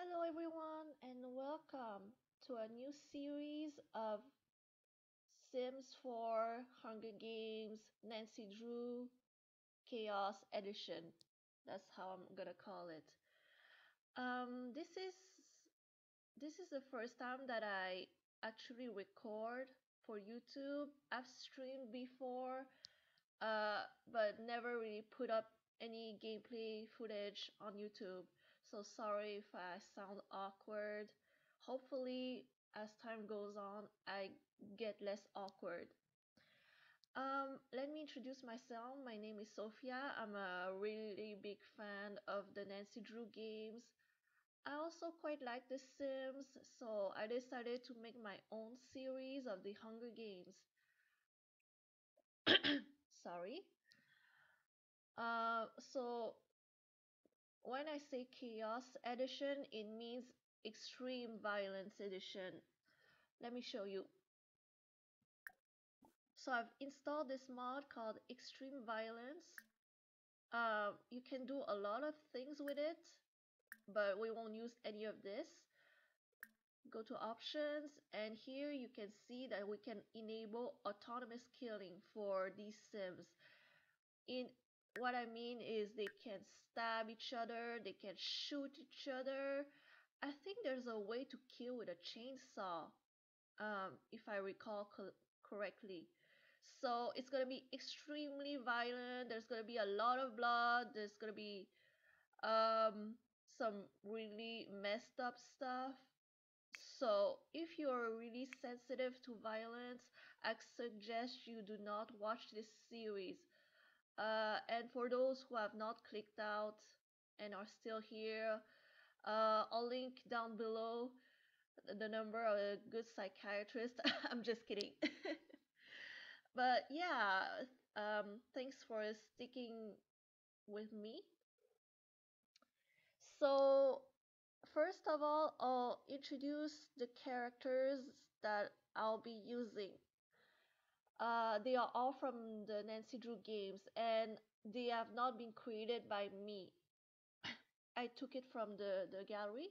Hello, everyone, and welcome to a new series of Sims 4 Hunger Games Nancy Drew Chaos Edition. That's how I'm gonna call it. Um, this is this is the first time that I actually record for YouTube. I've streamed before, but never really put up any gameplay footage on YouTube. So sorry if I sound awkward. Hopefully, as time goes on, I get less awkward. Let me introduce myself. My name is Sophia. I'm a really big fan of the Nancy Drew games. I also quite like The Sims, so I decided to make my own series of the Hunger Games. Sorry. So when I say Chaos Edition, it means Extreme Violence Edition. Let me show you. So I've installed this mod called Extreme Violence. You can do a lot of things with it, but we won't use any of this. Go to options, and here you can see that we can enable autonomous killing for these sims. In what I mean is they can stab each other, they can shoot each other. I think there's a way to kill with a chainsaw, if I recall correctly. So it's gonna be extremely violent. There's gonna be a lot of blood. There's gonna be um, some really messed up stuff. So if you're really sensitive to violence, I suggest you do not watch this series. And for those who have not clicked out and are still here, I'll link down below the number of a good psychiatrist. I'm just kidding. But yeah, thanks for sticking with me. So, first of all, I'll introduce the characters that I'll be using. They are all from the Nancy Drew games, and they have not been created by me. I took it from the gallery.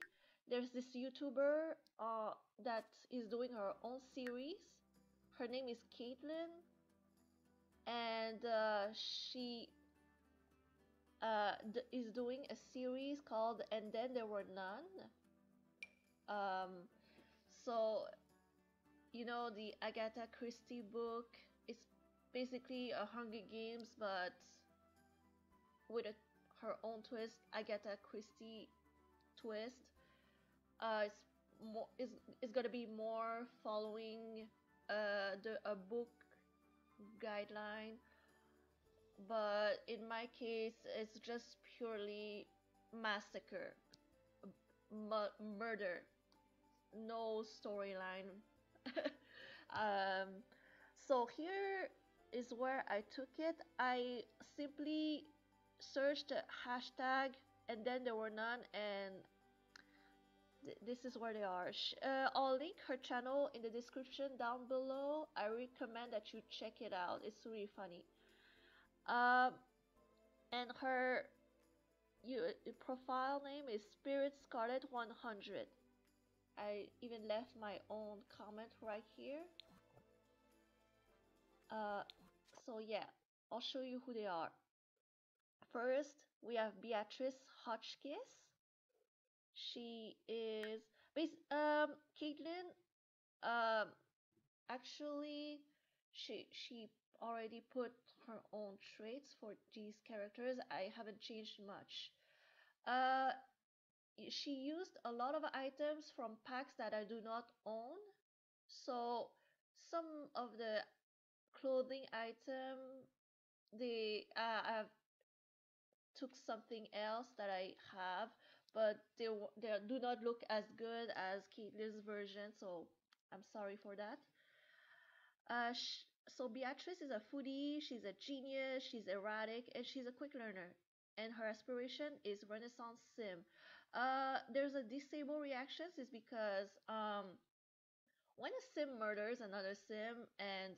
There's this YouTuber that is doing her own series. Her name is Caitlin, and she is doing a series called "And Then There Were None." Um, so you know the Agatha Christie book. It's basically a Hunger Games, but with her own twist, Agatha Christie twist. It's more is gonna be more following the a book guideline, but in my case, it's just purely massacre, murder, no storyline. um, so here is where I took it. I simply searched the hashtag and then there were none, and this is where they are. I'll link her channel in the description down below. I recommend that you check it out. It's really funny. Um, and her profile name is Spirit Scarlet 100. I even left my own comment right here. Uh, so yeah, I'll show you who they are. First, we have Beatrice Hotchkiss. She is Caitlin. Um, actually, she already put her own traits for these characters. I haven't changed much. Uh, she used a lot of items from packs that I do not own. So some of the clothing item they I've took something else that I have, but they do not look as good as Caitlin's version, so I'm sorry for that. Uh, sh so Beatrice is a foodie, she's a genius, she's erratic, and she's a quick learner. And her aspiration is Renaissance Sim. There's a disable reactions is because when a sim murders another sim and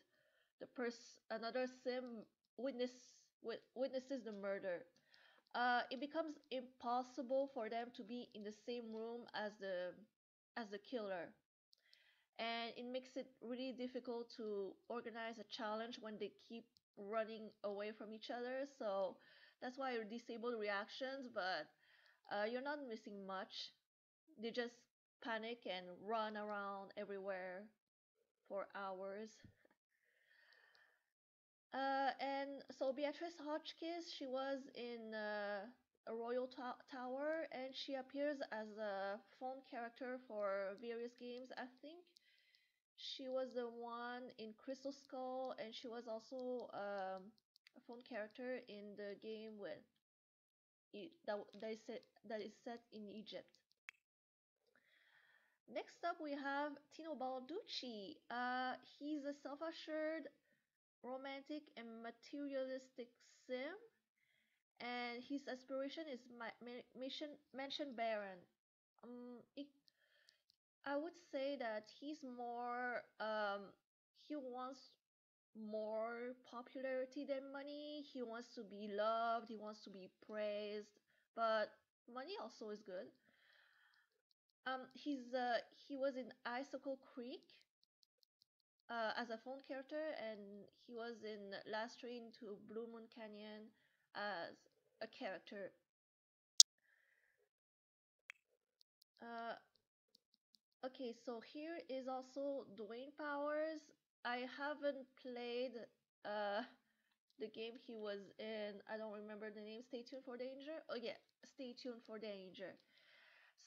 the person another sim witnesses the murder, it becomes impossible for them to be in the same room as the killer, and it makes it really difficult to organize a challenge when they keep running away from each other. So that's why you disable reactions, but you're not missing much. They just panic and run around everywhere for hours. And so Beatrice Hotchkiss, she was in a tower, and she appears as a phone character for various games. I think she was the one in Crystal Skull, and she was also a phone character in the game with that is set in Egypt. Next up, we have Tino Balducci. He's a self-assured, romantic, and materialistic sim, and his aspiration is Mission Baron. I would say that he's more he wants more popularity than money. He wants to be loved, he wants to be praised, but money also is good. He was in Icicle Creek as a phone character, and he was in Last Train to Blue Moon Canyon as a character. Uh, okay, so here is also Duane Powers. I haven't played uh, the game he was in. I don't remember the name. Stay tuned for danger. Oh yeah, stay tuned for danger.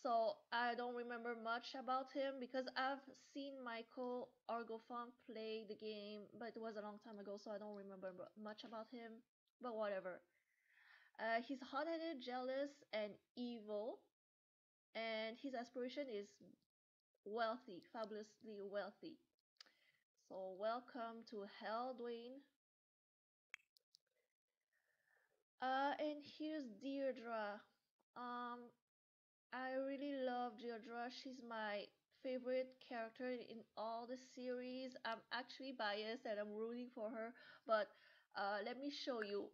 So I don't remember much about him because I've seen Michael Argofon play the game, but it was a long time ago, so I don't remember much about him. But whatever. He's hot-headed, jealous, and evil, and his aspiration is wealthy, fabulously wealthy. So welcome to Hell, Dwayne. And here's Deirdre. Um, I really love Deirdre. She's my favorite character in all the series. I'm actually biased and I'm rooting for her, but let me show you.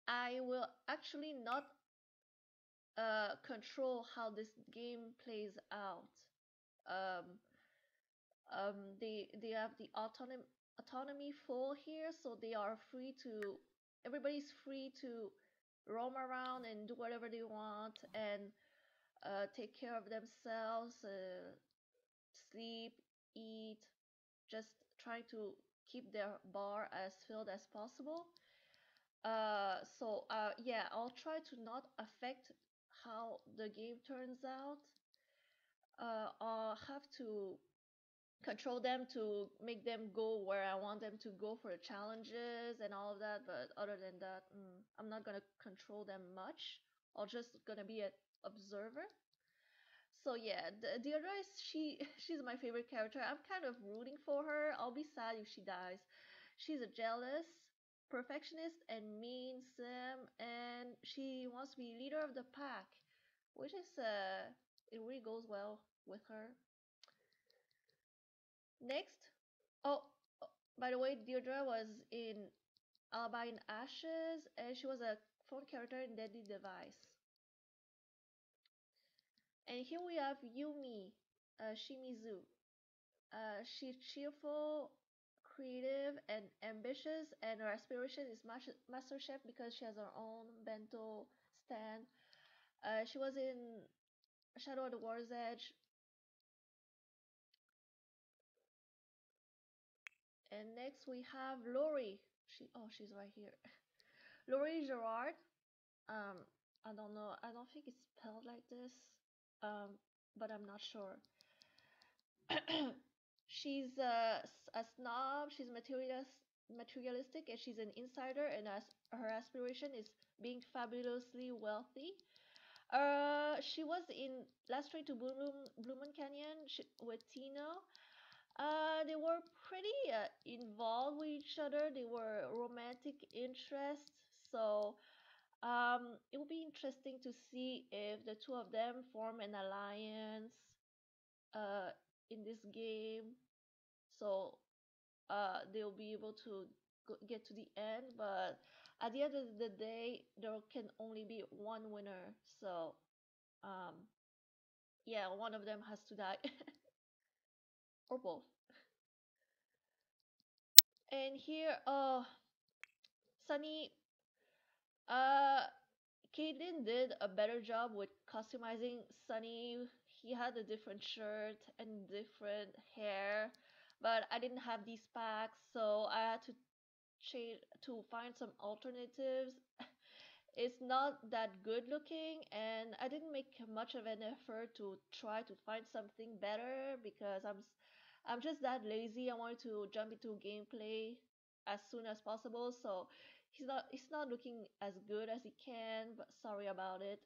I will actually not control how this game plays out. Um, they have the autonomy full here, so they are free to everybody's free to roam around and do whatever they want and take care of themselves, sleep, eat, just trying to keep their bar as filled as possible. Yeah, I'll try to not affect how the game turns out. I'll have to control them to make them go where I want them to go for the challenges and all of that. But other than that, I'm not gonna control them much. I'm just gonna be an observer. So yeah, the other is she's my favorite character. I'm kind of rooting for her. I'll be sad if she dies. She's a jealous, perfectionist, and mean sim, and she wants to be leader of the pack, which is it really goes well with her. Next, oh, oh, by the way, Deirdre was in Alibi in Ashes, and she was a phone character in Deadly Device. And here we have Yumi, Shimizu. She's cheerful, creative, and ambitious, and her aspiration is Master Chef because she has her own bento stand. She was in Shadow of the War's Edge, and next we have Lori. She's right here. Lori Gerard. Um, I don't know. I don't think it's spelled like this. But I'm not sure. She's a snob. She's materialistic, and she's an insider. And as her aspiration is being fabulously wealthy. She was in Last Train to Blue Moon Canyon with Tino. They were pretty involved with each other. They were romantic interests. So it will be interesting to see if the two of them form an alliance uh, in this game. So they'll be able to get to the end. But at the end of the day, there can only be one winner. So, um, yeah, one of them has to die, or both. And here, Sunny, uh, Caitlyn did a better job with customizing Sunny. He had a different shirt and different hair, but I didn't have these packs, so I had to change to find some alternatives. It's not that good looking, and I didn't make much of an effort to try to find something better because I'm just that lazy. I wanted to jump into gameplay as soon as possible, so he's not looking as good as he can, but sorry about it.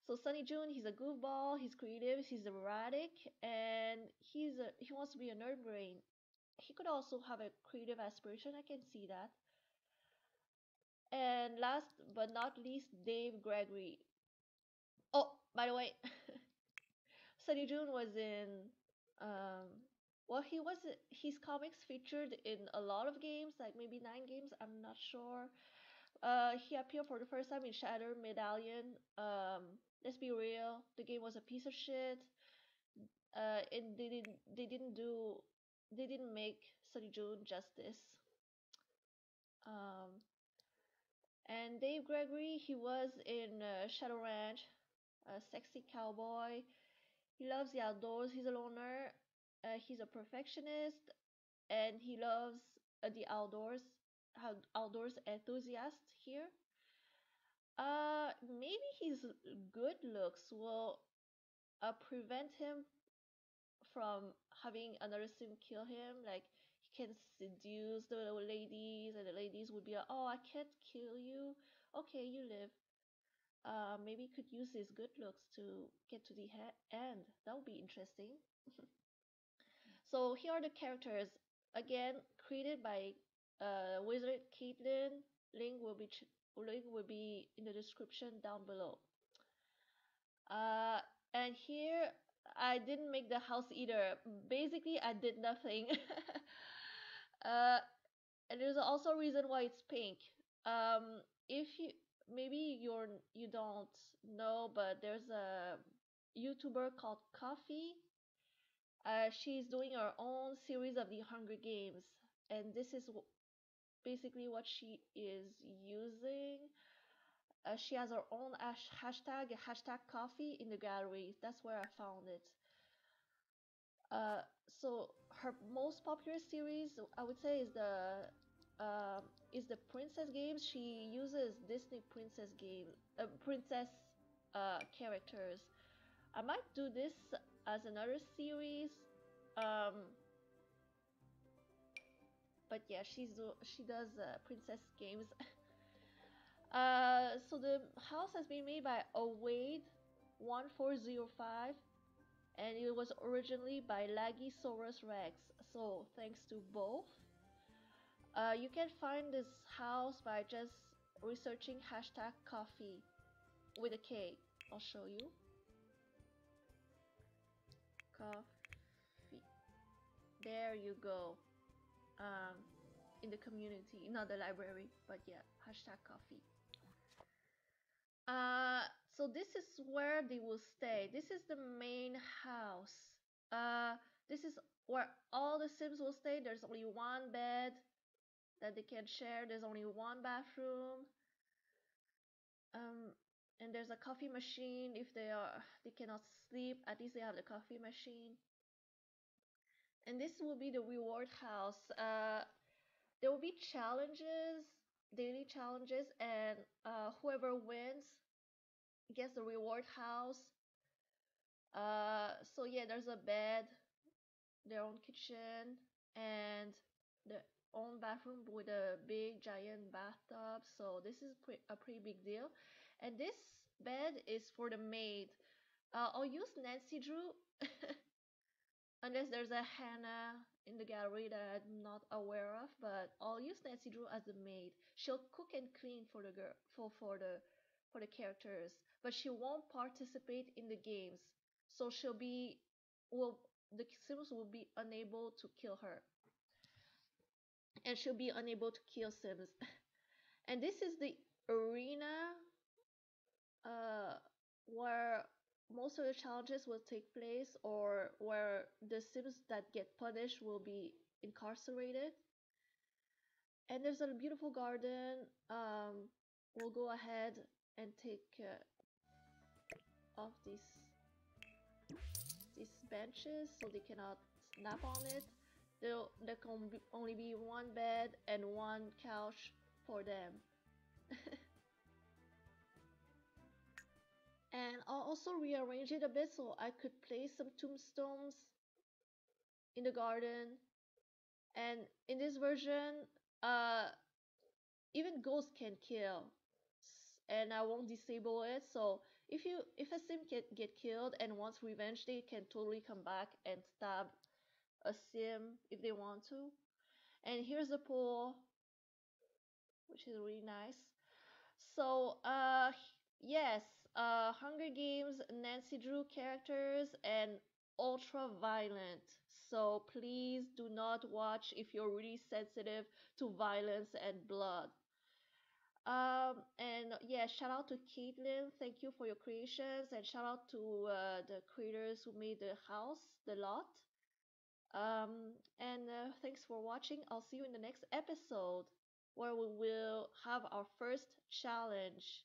So Sunny June, he's a goofball, he's creative, he's erratic, and he wants to be a nerd brain. He could also have a creative aspiration, I can see that. And last but not least, Dave Gregory. Oh, by the way, Sunny June was in, um, well, his comics featured in a lot of games, like maybe 9 games, I'm not sure. He appeared for the first time in Shatter Medallion. Let's be real, the game was a piece of shit. And they didn't make Sunny June justice. Um, and Dave Gregory, he was in Shadow Ranch, a sexy cowboy. He loves the outdoors. He's a loner. He's a perfectionist, and he loves the outdoors enthusiast here. Maybe his good looks will prevent him from having another sim kill him. Like he can seduce the ladies, and the ladies would be like, "Oh, I can't kill you. Okay, you live." Maybe he could use his good looks to get to the end. That would be interesting. So here are the characters. Again, created by Wizard Caitlin. Link will be in the description down below. Uh, and here I didn't make the house either. Basically, I did nothing. uh, and there's also a reason why it's pink. If you maybe you don't know, but there's a YouTuber called Coffee. She's doing her own series of the Hunger Games, and this is basically what she is using. She has her own hashtag coffee in the gallery. That's where I found it. Uh, so her most popular series, I would say, is the Princess games. She uses Disney princess characters. I might do this as another series. Um, but yeah, she does princess games. So the house has been made by Awade 1405, and it was originally by Laggy Saurus Rex. So thanks to both. You can find this house by just researching hashtag coffee with a K. I'll show you. Coffee. There you go. Um, in the community, not the library, but yeah, hashtag coffee. Uh, so this is where they will stay. This is the main house. This is where all the Sims will stay. There's only one bed that they can share. There's only one bathroom. Um, and there's a coffee machine. If they cannot sleep, at least they have the coffee machine. And this will be the reward house. There will be challenges, daily challenges, and whoever wins gets the reward house. So yeah, there's a bed, their own kitchen, and their own bathroom with a big giant bathtub. So this is a pretty big deal. And this bed is for the maid. I'll use Nancy Drew unless there's a Hannah in the gallery that I'm not aware of, but I'll use Nancy Drew as the maid. She'll cook and clean for the girl for the characters, but she won't participate in the games. So she'll be will the Sims will be unable to kill her, and she'll be unable to kill Sims. And this is the arena uh, where most of the challenges will take place, or where the Sims that get punished will be incarcerated. And there's a beautiful garden. We'll go ahead and take off these benches so they cannot snap on it. There can only be one bed and one couch for them. And I'll also rearrange it a bit so I could place some tombstones in the garden. And in this version, uh, even ghosts can kill, and I won't disable it. So if a sim get killed and wants revenge, they can totally come back and stab a sim if they want to. And here's the pool, which is really nice. So yes, Hunger Games Nancy Drew characters and ultra violent. So please do not watch if you're really sensitive to violence and blood. And yeah, shout out to Caitlin. Thank you for your creations, and shout out to the creators who made the house, the lot. And thanks for watching. I'll see you in the next episode where we will have our first challenge.